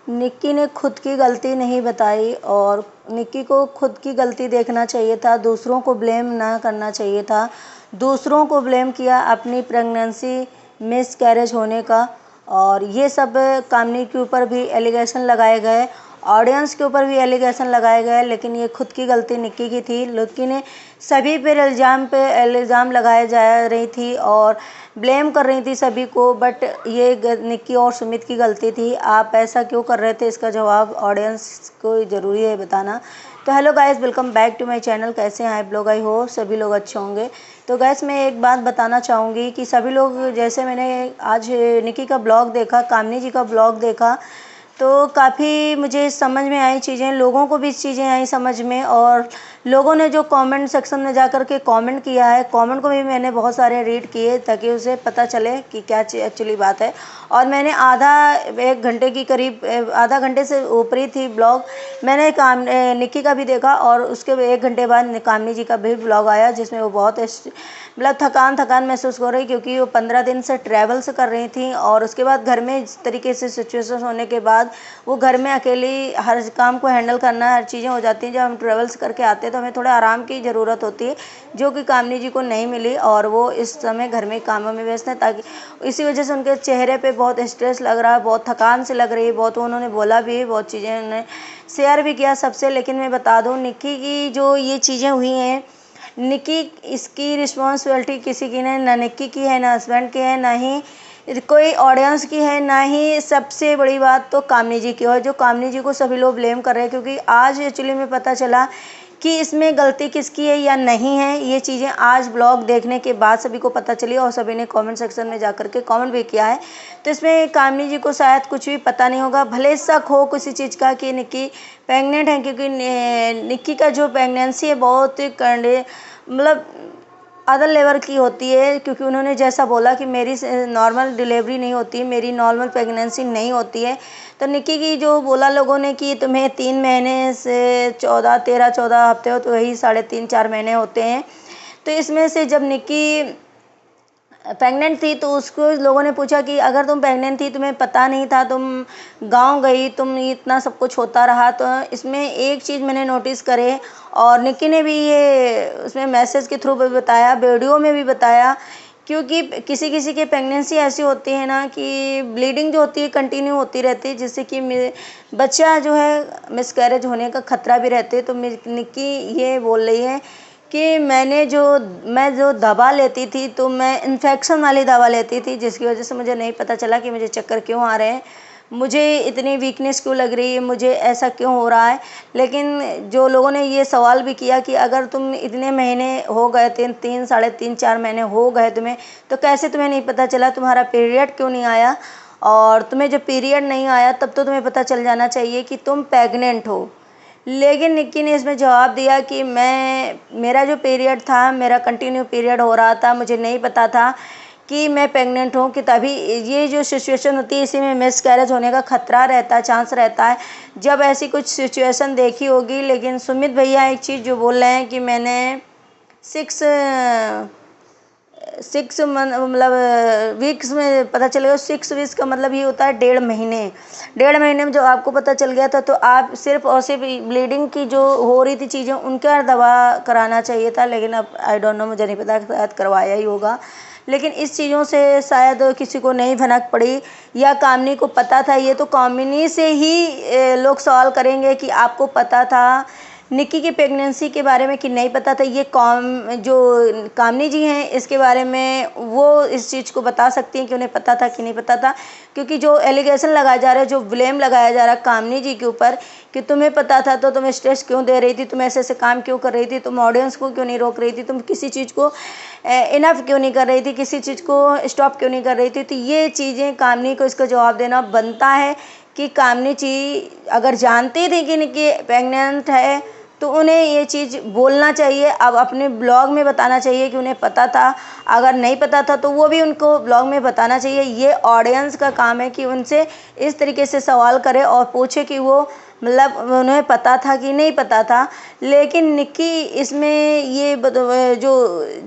निक्की ने खुद की गलती नहीं बताई और निक्की को खुद की गलती देखना चाहिए था, दूसरों को ब्लेम ना करना चाहिए था। दूसरों को ब्लेम किया अपनी प्रेगनेंसी मिसकैरेज होने का, और ये सब कामनी के ऊपर भी एलिगेशन लगाए गए, ऑडियंस के ऊपर भी एलिगेशन लगाए गए, लेकिन ये खुद की गलती निक्की की थी। निक्की ने सभी पे इल्ज़ाम लगाए जा रही थी और ब्लेम कर रही थी सभी को, बट ये निक्की और सुमित की गलती थी। आप ऐसा क्यों कर रहे थे, इसका जवाब ऑडियंस को ज़रूरी है बताना। तो hello guys, welcome back to my channel. कैसे हैं आप लोग? आई हो सभी लोग अच्छे होंगे। तो गाइस मैं एक बात बताना चाहूँगी कि सभी लोग, जैसे मैंने आज निक्की का ब्लॉग देखा, कामनी जी का ब्लॉग देखा, तो काफ़ी मुझे समझ में आई चीज़ें, लोगों को भी चीज़ें आई समझ में, और लोगों ने जो कमेंट सेक्शन में जा कर के कमेंट किया है, कमेंट को भी मैंने बहुत सारे रीड किए ताकि उसे पता चले कि क्या एक्चुअली बात है। और मैंने एक घंटे की करीब, आधा घंटे से ऊपर ही थी ब्लॉग, मैंने निक्की का भी देखा और उसके एक घंटे बाद कामनी जी का भी ब्लॉग आया, जिसमें वो बहुत मतलब थकान महसूस हो रही, क्योंकि वो 15 दिन से ट्रैवल्स कर रही थी और उसके बाद घर में इस तरीके से सिचुएशन होने के बाद वो घर में अकेली हर काम को हैंडल करना, हर चीज़ें हो जाती हैं। जब हम ट्रैवल्स करके आते हैं तो हमें थोड़ा आराम की ज़रूरत होती है, जो कि कामनी जी को नहीं मिली, और वो इस समय घर में कामों में व्यस्त हैं, ताकि इसी वजह से उनके चेहरे पे बहुत स्ट्रेस लग रहा है, बहुत थकान से लग रही है, बहुत उन्होंने बोला भी, बहुत चीज़ें उन्होंने शेयर भी किया सबसे। लेकिन मैं बता दूँ, निक्की की जो ये चीज़ें हुई हैं, निक्की, इसकी रिस्पॉन्सिबिलिटी किसी की नहीं, ना निक्की की है, ना हस्बैंड की है, ना ही कोई ऑडियंस की है, ना ही सबसे बड़ी बात तो कामनी जी की है, जो कामनी जी को सभी लोग ब्लेम कर रहे हैं। क्योंकि आज एक्चुअली में पता चला कि इसमें गलती किसकी है या नहीं है, ये चीज़ें आज ब्लॉग देखने के बाद सभी को पता चली और सभी ने कमेंट सेक्शन में जाकर के कमेंट भी किया है। तो इसमें कामनी जी को शायद कुछ भी पता नहीं होगा, भले शक हो किसी चीज़ का कि निक्की प्रेग्नेंट है, क्योंकि निक्की का जो प्रेगनेंसी है बहुत मतलब अदर लेवल की होती है, क्योंकि उन्होंने जैसा बोला कि मेरी नॉर्मल डिलीवरी नहीं होती, मेरी नॉर्मल प्रेगनेंसी नहीं होती है। तो निक्की की जो बोला लोगों ने कि तुम्हें 3 महीने से 13-14 हफ्ते हो, तो वही 3.5-4 महीने होते हैं। तो इसमें से जब निक्की प्रेग्नेंट थी तो उसको लोगों ने पूछा कि अगर तुम प्रेग्नेंट थी, तुम्हें पता नहीं था, तुम गांव गई, तुम इतना सब कुछ होता रहा। तो इसमें एक चीज़ मैंने नोटिस करे, और निक्की ने भी ये उसमें मैसेज के थ्रू भी बताया, वीडियो में भी बताया, क्योंकि किसी किसी की प्रेगनेंसी ऐसी होती है ना कि ब्लीडिंग जो होती है कंटिन्यू होती रहती है, जिससे कि बच्चा जो है मिसकैरेज होने का खतरा भी रहते है। तो निक्की ये बोल रही है कि मैं जो दवा लेती थी, तो मैं इन्फेक्शन वाली दवा लेती थी, जिसकी वजह से मुझे नहीं पता चला कि मुझे चक्कर क्यों आ रहे हैं, मुझे इतनी वीकनेस क्यों लग रही है, मुझे ऐसा क्यों हो रहा है। लेकिन जो लोगों ने ये सवाल भी किया कि अगर तुम इतने महीने हो गए, 3-3.5-4 महीने हो गए तुम्हें, तो कैसे तुम्हें नहीं पता चला, तुम्हारा पीरियड क्यों नहीं आया, और तुम्हें जब पीरियड नहीं आया तब तो तुम्हें पता चल जाना चाहिए कि तुम प्रेग्नेंट हो। लेकिन निक्की ने इसमें जवाब दिया कि मेरा जो पीरियड था, मेरा कंटिन्यू पीरियड हो रहा था, मुझे नहीं पता था कि मैं प्रेग्नेंट हूँ, कि तभी ये जो सिचुएशन होती है, इसी में मिसकैरेज होने का खतरा रहता है, चांस रहता है, जब ऐसी कुछ सिचुएशन देखी होगी। लेकिन सुमित भैया एक चीज़ जो बोल रहे हैं कि मैंने 6 मतलब वीक्स में पता चलेगा। 6 वीक्स का मतलब ये होता है 1.5 महीने में जो आपको पता चल गया था, तो आप सिर्फ और सिर्फ ब्लीडिंग की जो हो रही थी चीज़ें, उनका दवा कराना चाहिए था। लेकिन अब आई डोंट नो, मुझे नहीं पता, शायद करवाया ही होगा। लेकिन इस चीज़ों से शायद किसी को नहीं भनक पड़ी, या कामनी को पता था। ये तो कामनी से ही लोग सवाल करेंगे कि आपको पता था निक्की की प्रेगनेंसी के बारे में कि नहीं पता था। ये जो कामनी जी हैं, इसके बारे में वो इस चीज़ को बता सकती हैं कि उन्हें पता था कि नहीं पता था, क्योंकि जो एलिगेशन लगाया जा रहा है, जो ब्लेम लगाया जा रहा है कामनी जी के ऊपर कि तुम्हें पता था तो तुम स्ट्रेस क्यों दे रही थी, तुम ऐसे ऐसे काम क्यों कर रही थी, तुम ऑडियंस को क्यों नहीं रोक रही थी, तुम किसी चीज़ को इनफ क्यों नहीं कर रही थी, किसी चीज़ को स्टॉप क्यों नहीं कर रही थी। तो ये चीज़ें कामनी को इसका जवाब देना बनता है कि कामनी जी अगर जानती थी कि निक्की प्रेग्नेंट है, तो उन्हें ये चीज़ बोलना चाहिए, अब अपने ब्लॉग में बताना चाहिए कि उन्हें पता था। अगर नहीं पता था तो वो भी उनको ब्लॉग में बताना चाहिए। ये ऑडियंस का काम है कि उनसे इस तरीके से सवाल करे और पूछे कि वो मतलब उन्हें पता था कि नहीं पता था। लेकिन निक्की इसमें ये जो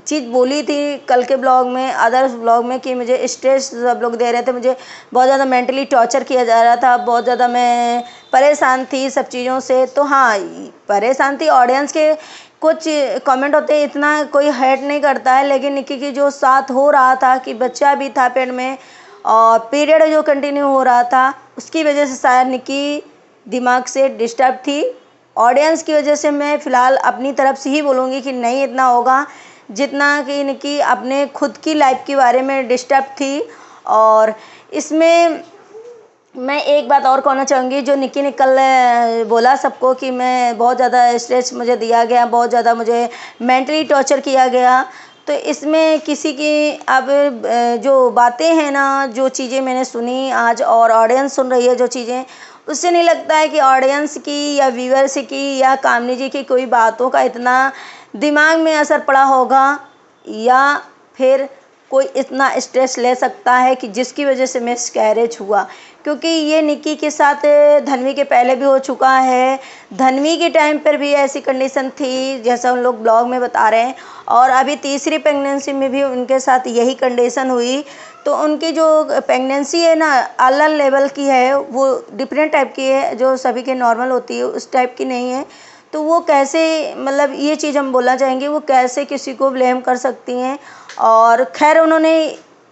चीज़ बोली थी कल के ब्लॉग में, अदर्स ब्लॉग में, कि मुझे स्ट्रेस सब लोग दे रहे थे, मुझे बहुत ज़्यादा मेंटली टॉर्चर किया जा रहा था, बहुत ज़्यादा मैं परेशान थी सब चीज़ों से। तो हाँ, परेशान थी। ऑडियंस के कुछ कमेंट होते हैं, इतना कोई हेट नहीं करता है, लेकिन निक्की की जो साथ हो रहा था कि बच्चा भी था पेट में और पीरियड जो कंटिन्यू हो रहा था, उसकी वजह से शायद निक्की दिमाग से डिस्टर्ब थी। ऑडियंस की वजह से मैं फ़िलहाल अपनी तरफ से ही बोलूँगी कि नहीं इतना होगा जितना कि निक्की अपने खुद की लाइफ के बारे में डिस्टर्ब थी। और इसमें मैं एक बात और कहना चाहूँगी, जो निक्की ने कल बोला सबको कि मैं बहुत ज़्यादा स्ट्रेस मुझे दिया गया, बहुत ज़्यादा मुझे मेंटली टॉर्चर किया गया। तो इसमें किसी की अब जो बातें हैं ना, जो चीज़ें मैंने सुनी आज और ऑडियंस सुन रही है जो चीज़ें, उससे नहीं लगता है कि ऑडियंस की या व्यूअर्स की या कामनी जी की कोई बातों का इतना दिमाग में असर पड़ा होगा, या फिर कोई इतना स्ट्रेस ले सकता है कि जिसकी वजह से मिसकैरेज हुआ। क्योंकि ये निक्की के साथ धन्वी के पहले भी हो चुका है। धन्वी के टाइम पर भी ऐसी कंडीशन थी जैसा उन लोग ब्लॉग में बता रहे हैं, और अभी तीसरी प्रेगनेंसी में भी उनके साथ यही कंडीशन हुई। तो उनकी जो प्रेगनेंसी है ना, अलग लेवल की है, वो डिफरेंट टाइप की है, जो सभी के नॉर्मल होती है उस टाइप की नहीं है। तो वो कैसे, मतलब ये चीज़ हम बोलना चाहेंगे, वो कैसे किसी को ब्लेम कर सकती हैं। और खैर उन्होंने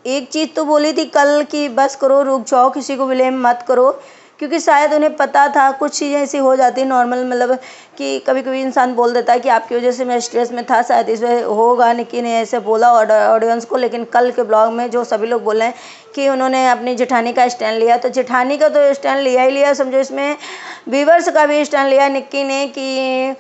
एक चीज़ तो बोली थी कल कि बस करो, रुक जाओ, किसी को ब्लेम मत करो, क्योंकि शायद उन्हें पता था कुछ चीज़ें ऐसी हो जाती हैं नॉर्मल, मतलब कि कभी कभी इंसान बोल देता है कि आपकी वजह से मैं स्ट्रेस में था, शायद इस वजह होगा। निक्की ने ऐसे बोला ऑडियंस को। लेकिन कल के ब्लॉग में जो सभी लोग बोल रहे हैं कि उन्होंने अपनी जेठानी का स्टैंड लिया, तो जेठानी का तो स्टैंड लिया ही लिया, समझो इसमें व्यूअर्स का भी स्टैंड लिया निक्की ने कि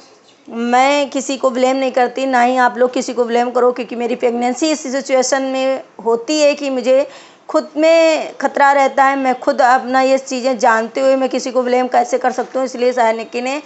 मैं किसी को ब्लेम नहीं करती, ना ही आप लोग किसी को ब्लेम करो, क्योंकि मेरी प्रेगनेंसी इस सिचुएशन में होती है कि मुझे खुद में खतरा रहता है। मैं खुद अपना ये चीज़ें जानते हुए मैं किसी को ब्लेम कैसे कर सकती हूँ। इसलिए शायद निक्की ने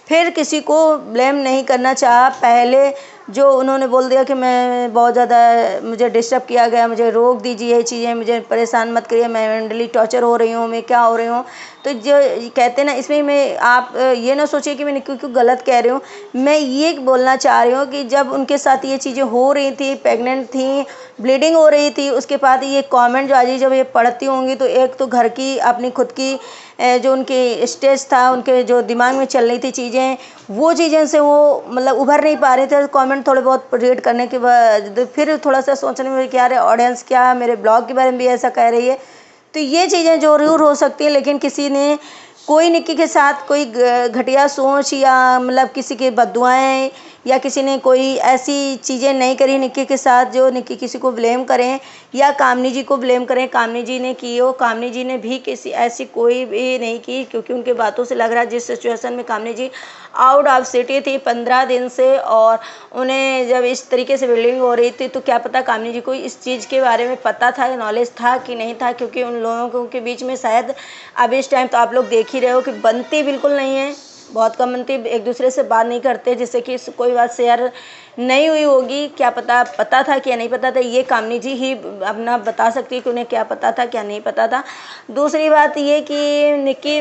फिर किसी को ब्लेम नहीं करना चाहा। पहले जो उन्होंने बोल दिया कि मैं बहुत ज़्यादा, मुझे डिस्टर्ब किया गया, मुझे रोक दीजिए ये चीज़ें, मुझे परेशान मत करिए, मैं मेंटली टॉर्चर हो रही हूँ, मैं क्या हो रही हूँ। तो जो कहते हैं ना, इसमें मैं आप ये ना सोचिए कि मैं निक्की को गलत कह रही हूँ। मैं ये बोलना चाह रही हूँ कि जब उनके साथ ये चीज़ें हो रही थी, प्रेग्नेंट थी, ब्लीडिंग हो रही थी, उसके बाद ये कमेंट जो आज जब ये पढ़ती होंगी, तो एक तो घर की अपनी खुद की जो उनकी स्टेज था, उनके जो दिमाग में चल रही थी चीज़ें, वो चीज़ें से वो मतलब उभर नहीं पा रहे थे। कमेंट थोड़े बहुत रीड करने के बाद फिर थोड़ा सा सोचने में कि यार ऑडियंस क्या मेरे ब्लॉग के बारे में भी ऐसा कह रही है। तो ये चीज़ें ज़रूर हो सकती हैं, लेकिन किसी ने कोई निक्की के साथ कोई घटिया सोच या मतलब किसी की बद्दुआएं या किसी ने कोई ऐसी चीज़ें नहीं करी निक्की के साथ जो निक्की किसी को ब्लेम करें या कामनी जी को ब्लेम करें। कामनी जी ने की हो, कामनी जी ने भी किसी ऐसी कोई भी नहीं की, क्योंकि उनके बातों से लग रहा है जिस सिचुएशन में कामनी जी आउट ऑफ सिटी थी 15 दिन से, और उन्हें जब इस तरीके से बिल्डिंग हो रही थी, तो क्या पता कामनी जी को इस चीज़ के बारे में पता था, नॉलेज था कि नहीं था। क्योंकि उन लोगों के बीच में शायद अब इस टाइम तो आप लोग देख ही रहे हो कि बनती बिल्कुल नहीं है, बहुत कम बनती, एक दूसरे से बात नहीं करते, जिससे कि कोई बात शेयर नहीं हुई होगी। क्या पता था क्या नहीं पता था, ये कामनी जी ही अपना बता सकती है कि उन्हें क्या पता था क्या नहीं पता था। दूसरी बात ये कि निक्की,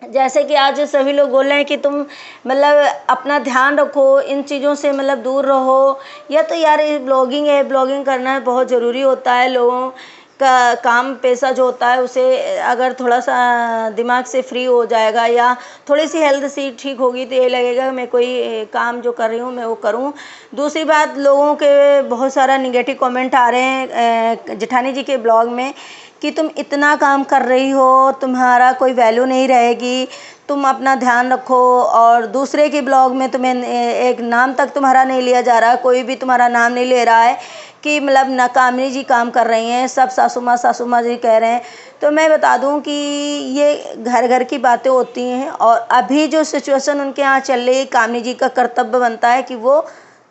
जैसे कि आज सभी लोग बोल रहे हैं कि तुम मतलब अपना ध्यान रखो, इन चीज़ों से मतलब दूर रहो, या तो यार ये ब्लॉगिंग है, ब्लॉगिंग करना बहुत ज़रूरी होता है। लोगों का काम पेशा जो होता है उसे अगर थोड़ा सा दिमाग से फ्री हो जाएगा या थोड़ी सी हेल्थ सी ठीक होगी, तो ये लगेगा मैं कोई काम जो कर रही हूँ मैं वो करूँ। दूसरी बात, लोगों के बहुत सारा निगेटिव कमेंट आ रहे हैं जेठानी जी के ब्लॉग में कि तुम इतना काम कर रही हो, तुम्हारा कोई वैल्यू नहीं रहेगी, तुम अपना ध्यान रखो। और दूसरे के ब्लॉग में तुम्हें एक नाम तक तुम्हारा नहीं लिया जा रहा, कोई भी तुम्हारा नाम नहीं ले रहा है कि मतलब नाकामनी जी काम कर रही हैं, सब सासू माँ जी कह रहे हैं। तो मैं बता दूं कि ये घर घर की बातें होती हैं, और अभी जो सिचुएशन उनके यहाँ चल रही है, कामनी जी का कर्तव्य बनता है कि वो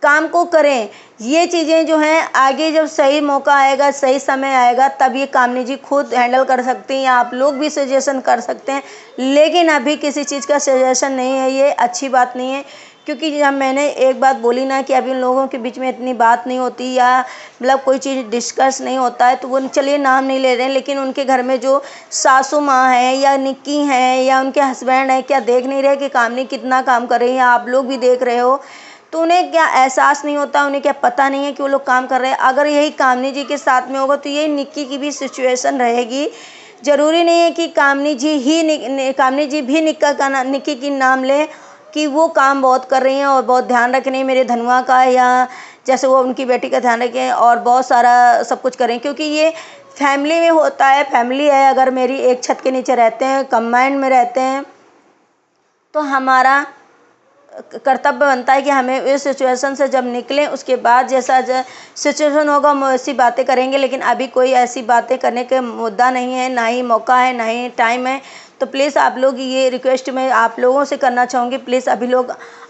काम को करें। ये चीज़ें जो हैं आगे जब सही मौका आएगा, सही समय आएगा, तब ये कामनी जी खुद हैंडल कर सकती हैं या आप लोग भी सजेशन कर सकते हैं। लेकिन अभी किसी चीज़ का सजेशन नहीं है, ये अच्छी बात नहीं है। क्योंकि जब मैंने एक बात बोली ना कि अभी उन लोगों के बीच में इतनी बात नहीं होती या मतलब कोई चीज़ डिस्कस नहीं होता है, तो वो चलिए नाम नहीं ले रहे हैं, लेकिन उनके घर में जो सासू माँ है या निक्की हैं या उनके हस्बैंड है, क्या देख नहीं रहे कि कामनी कितना काम कर रही है? आप लोग भी देख रहे हो, तो उन्हें क्या एहसास नहीं होता, उन्हें क्या पता नहीं है कि वो लोग काम कर रहे हैं? अगर यही कामनी जी के साथ में होगा तो यही निक्की की भी सिचुएशन रहेगी। ज़रूरी नहीं है कि कामनी जी भी निक्की की नाम लें कि वो काम बहुत कर रही हैं और बहुत ध्यान रख रही हैं मेरे धनुआ का, या जैसे वो उनकी बेटी का ध्यान रखें और बहुत सारा सब कुछ करें। क्योंकि ये फैमिली में होता है, फैमिली है, अगर मेरी एक छत के नीचे रहते हैं, कंबाइंड में रहते हैं, तो हमारा कर्तव्य बनता है कि हमें इस सिचुएशन से जब निकलें उसके बाद जैसा सिचुएशन होगा हम ऐसी बातें करेंगे। लेकिन अभी कोई ऐसी बातें करने का मुद्दा नहीं है, ना ही मौका है, ना ही टाइम है। तो प्लीज़ आप लोग ये रिक्वेस्ट मैं आप लोगों से करना चाहूँगी, प्लीज़ अभी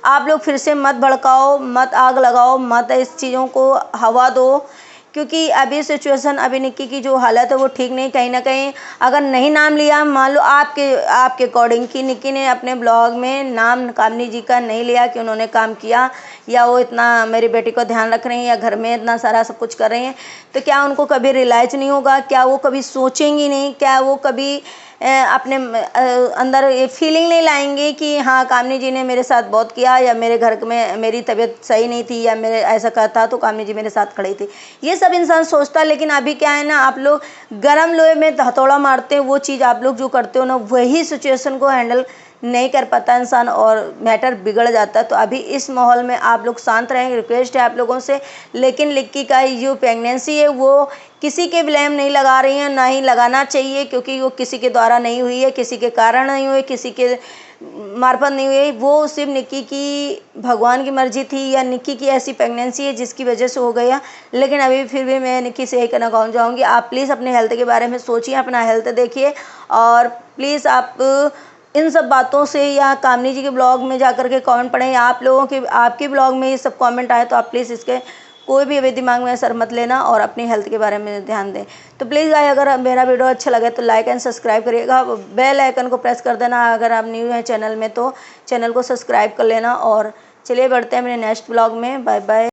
आप लोग फिर से मत भड़काओ, मत आग लगाओ, मत इस चीज़ों को हवा दो। क्योंकि अभी सिचुएशन, अभी निक्की की जो हालत है वो ठीक नहीं। कहीं ना कहीं अगर नहीं नाम लिया, मान लो आपके अकॉर्डिंग कि निक्की ने अपने ब्लॉग में नाम कामनी जी का नहीं लिया कि उन्होंने काम किया या वो इतना मेरी बेटी को ध्यान रख रही हैं या घर में इतना सारा सब कुछ कर रही हैं, तो क्या उनको कभी रियलाइज नहीं होगा? क्या वो कभी सोचेंगी नहीं? क्या वो कभी अपने अंदर ये फीलिंग नहीं लाएंगे कि हाँ कामनी जी ने मेरे साथ बहुत किया, या मेरे घर में मेरी तबीयत सही नहीं थी या मेरे ऐसा कहता तो कामनी जी मेरे साथ खड़ी थी? ये सब इंसान सोचता है। लेकिन अभी क्या है ना, आप लोग गर्म लोहे में हथौड़ा मारते हैं। वो चीज़ आप लोग जो करते हो ना, वही सिचुएशन को हैंडल नहीं कर पाता इंसान और मैटर बिगड़ जाता है। तो अभी इस माहौल में आप लोग शांत रहें, रिक्वेस्ट है आप लोगों से। लेकिन लिक्की का जो प्रेगनेंसी है वो किसी के ब्लेम नहीं लगा रही हैं, ना ही लगाना चाहिए, क्योंकि वो किसी के द्वारा नहीं हुई है, किसी के कारण नहीं हुई, किसी के मार्फत नहीं हुई। वो सिर्फ निक्की की भगवान की मर्जी थी या निक्की की ऐसी प्रेगनेंसी है जिसकी वजह से हो गया। लेकिन अभी फिर भी मैं निक्की से यही कहना चाहूँगी, आप प्लीज़ अपने हेल्थ के बारे में सोचिए, अपना हेल्थ देखिए। और प्लीज़ आप इन सब बातों से या कामनी जी के ब्लॉग में जाकर के कमेंट पढ़ें, या आप लोगों के आपके ब्लॉग में ये सब कमेंट आए तो आप प्लीज़ इसके कोई भी अभी दिमाग में असर मत लेना और अपनी हेल्थ के बारे में ध्यान दें। तो प्लीज़ गाइस, अगर मेरा वीडियो अच्छा लगे तो लाइक एंड सब्सक्राइब करिएगा, बेल आइकन को प्रेस कर देना। अगर आप न्यू हैं चैनल में तो चैनल को सब्सक्राइब कर लेना। और चलिए बढ़ते हैं मेरे नेक्स्ट ब्लॉग में। Bye bye.